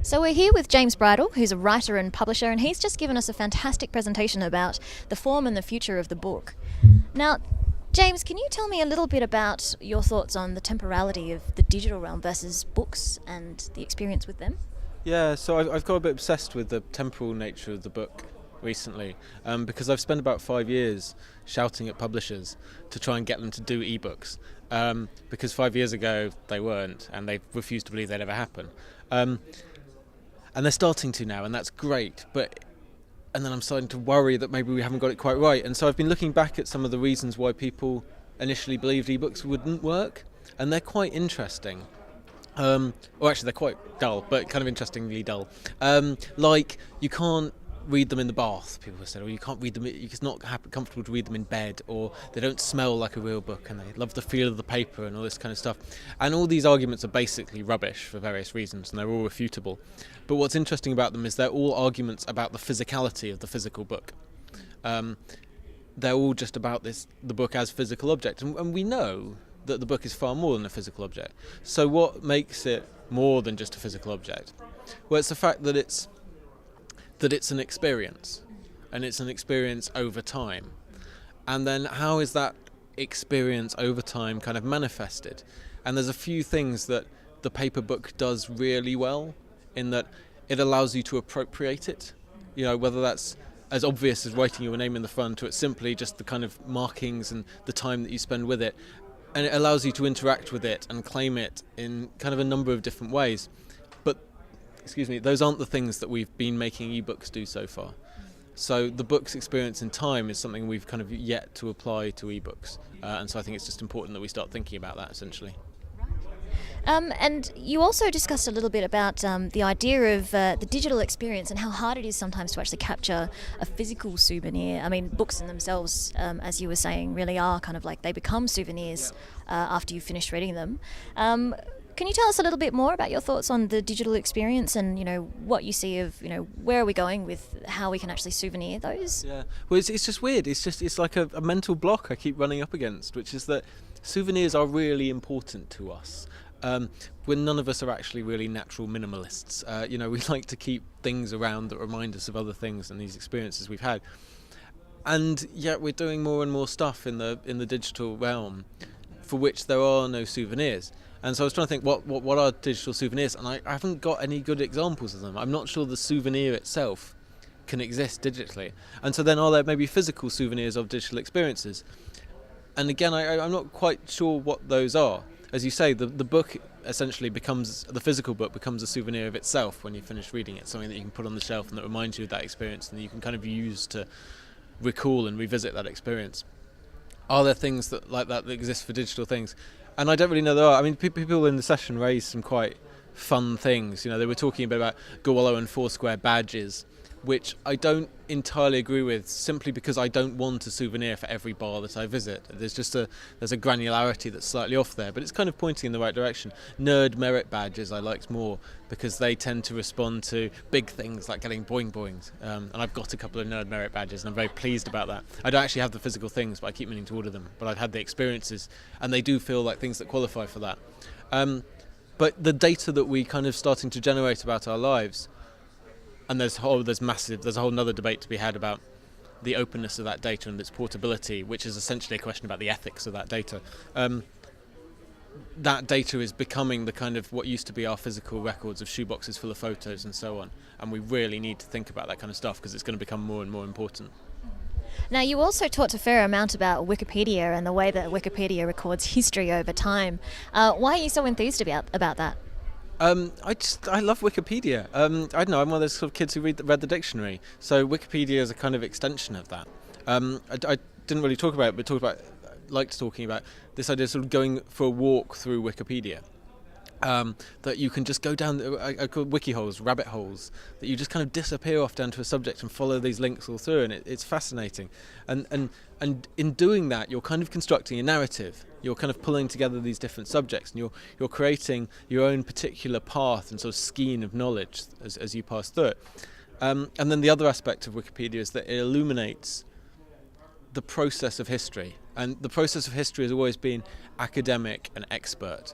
So we're here with James Bridle, who's a writer and publisher, and he's just given us a fantastic presentation about the form and the future of the book. Now, James, can you tell me a little bit about your thoughts on the temporality of the digital realm versus books and the experience with them? Yeah, so I've got a bit obsessed with the temporal nature of the book recently, because I've spent about 5 years shouting at publishers to try and get them to do ebooks, because 5 years ago they weren't, and they refused to believe they'd ever happen. And they're starting to now, and that's great, and then I'm starting to worry that maybe we haven't got it quite right. And so I've been looking back at some of the reasons why people initially believed ebooks wouldn't work, and they're quite interesting. Or actually, they're quite dull, but kind of interestingly dull. Like, you can't read them in the bath, people have said, or you can't read them, it's not comfortable to read them in bed, or they don't smell like a real book, and they love the feel of the paper and all this kind of stuff. And all these arguments are basically rubbish for various reasons, and they're all refutable. But what's interesting about them is they're all arguments about the physicality of the physical book. They're all just about the book as physical object, and we know that the book is far more than a physical object. So what makes it more than just a physical object? Well, it's the fact that it's an experience, and it's an experience over time. And then how is that experience over time kind of manifested? And there's a few things that the paper book does really well, in that it allows you to appropriate it, whether that's as obvious as writing your name in the front, or it's simply just the kind of markings and the time that you spend with it. And it allows you to interact with it and claim it in kind of a number of different ways. But, those aren't the things that we've been making ebooks do so far. So the book's experience in time is something we've kind of yet to apply to ebooks. And so I think it's just important that we start thinking about that, essentially. And you also discussed a little bit about the idea of the digital experience and how hard it is sometimes to actually capture a physical souvenir. I mean, books in themselves, as you were saying, really are kind of like they become souvenirs after you've finished reading them. Can you tell us a little bit more about your thoughts on the digital experience and, what you see of, where are we going with how we can actually souvenir those? Yeah, well, it's just weird. It's like a mental block I keep running up against, which is that souvenirs are really important to us. When none of us are actually really natural minimalists. We like to keep things around that remind us of other things and these experiences we've had. And yet we're doing more and more stuff in the digital realm for which there are no souvenirs. And so I was trying to think, what are digital souvenirs? And I haven't got any good examples of them. I'm not sure the souvenir itself can exist digitally. And so then are there maybe physical souvenirs of digital experiences? And again, I'm not quite sure what those are. As you say, the book essentially the physical book becomes a souvenir of itself when you finish reading it, something that you can put on the shelf and that reminds you of that experience and that you can kind of use to recall and revisit that experience. Are there things like that exist for digital things? And I don't really know there are. I mean, people in the session raised some quite fun things. They were talking a bit about Gowalla and Foursquare badges, which I don't entirely agree with, simply because I don't want a souvenir for every bar that I visit. There's a granularity that's slightly off there, but it's kind of pointing in the right direction. Nerd merit badges I liked more, because they tend to respond to big things like getting boing boings. And I've got a couple of nerd merit badges, and I'm very pleased about that. I don't actually have the physical things, but I keep meaning to order them. But I've had the experiences, and they do feel like things that qualify for that. But the data that we kind of starting to generate about our lives, and there's a whole other debate to be had about the openness of that data and its portability, which is essentially a question about the ethics of that data. That data is becoming the kind of what used to be our physical records of shoeboxes full of photos and so on. And we really need to think about that kind of stuff, because it's going to become more and more important. Now, you also talked a fair amount about Wikipedia and the way that Wikipedia records history over time. Why are you so enthused about that? I love Wikipedia. I don't know, I'm one of those sort of kids who read the dictionary. So Wikipedia is a kind of extension of that. I didn't really talk about it, but liked talking about this idea of sort of going for a walk through Wikipedia. That you can just go down, I call wiki holes, rabbit holes, that you just kind of disappear off down to a subject and follow these links all through, and it's fascinating. And in doing that, you're kind of constructing a narrative. You're kind of pulling together these different subjects, and you're creating your own particular path and sort of skein of knowledge as you pass through it. And then the other aspect of Wikipedia is that it illuminates the process of history. And the process of history has always been academic and expert.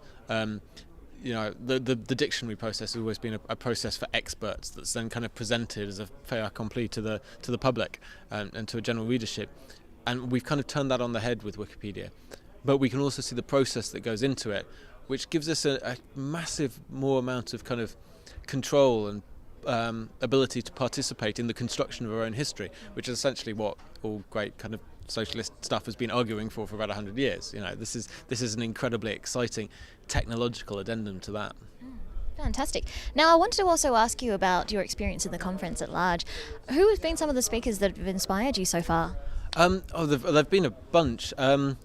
the dictionary process has always been a process for experts that's then kind of presented as a fait accompli to the public and to a general readership, and we've kind of turned that on the head with Wikipedia. But we can also see the process that goes into it, which gives us a massive more amount of kind of control and ability to participate in the construction of our own history, which is essentially what all great kind of socialist stuff has been arguing for about 100 years. This is an incredibly exciting technological addendum to that. Fantastic. Now, I wanted to also ask you about your experience in the conference at large. Who have been some of the speakers that have inspired you so far? There've been a bunch. Mike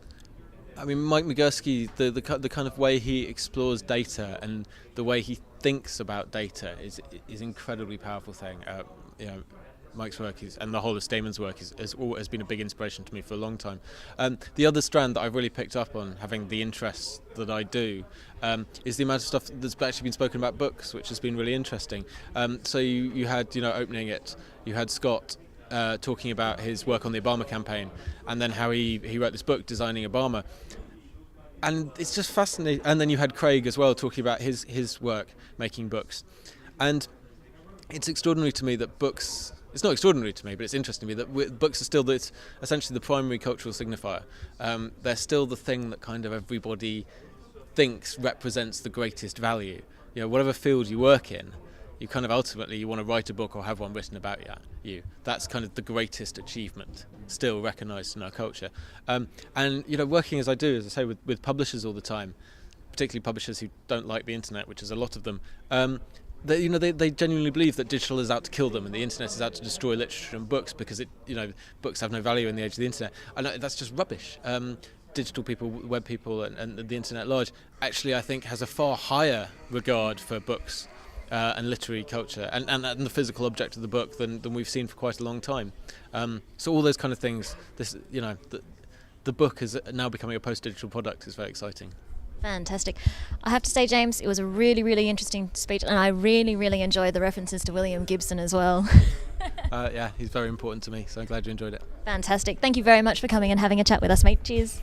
Migursky, the kind of way he explores data and the way he thinks about data is incredibly powerful thing. Mike's work and the whole of Stamen's work has been a big inspiration to me for a long time. The other strand that I've really picked up on, having the interests that I do, is the amount of stuff that's actually been spoken about books, which has been really interesting. So you had, opening it, you had Scott talking about his work on the Obama campaign, and then how he wrote this book, Designing Obama. And it's just fascinating. And then you had Craig as well talking about his work making books. And it's extraordinary to me that books... It's not extraordinary to me, but it's interesting to me that books are still essentially the primary cultural signifier. They're still the thing that kind of everybody thinks represents the greatest value. Whatever field you work in, you kind of ultimately you want to write a book or have one written about you. That's kind of the greatest achievement, still recognised in our culture. And working as I do, as I say, with publishers all the time, particularly publishers who don't like the internet, which is a lot of them. They genuinely believe that digital is out to kill them and the internet is out to destroy literature and books because books have no value in the age of the internet. And that's just rubbish. Digital people, web people, and the internet at large actually, I think, has a far higher regard for books and literary culture and the physical object of the book than we've seen for quite a long time. So all those kind of things, the book is now becoming a post-digital product is very exciting. Fantastic. I have to say, James, it was a really, really interesting speech, and I really, really enjoyed the references to William Gibson as well. Yeah, he's very important to me, so I'm glad you enjoyed it. Fantastic. Thank you very much for coming and having a chat with us, mate. Cheers.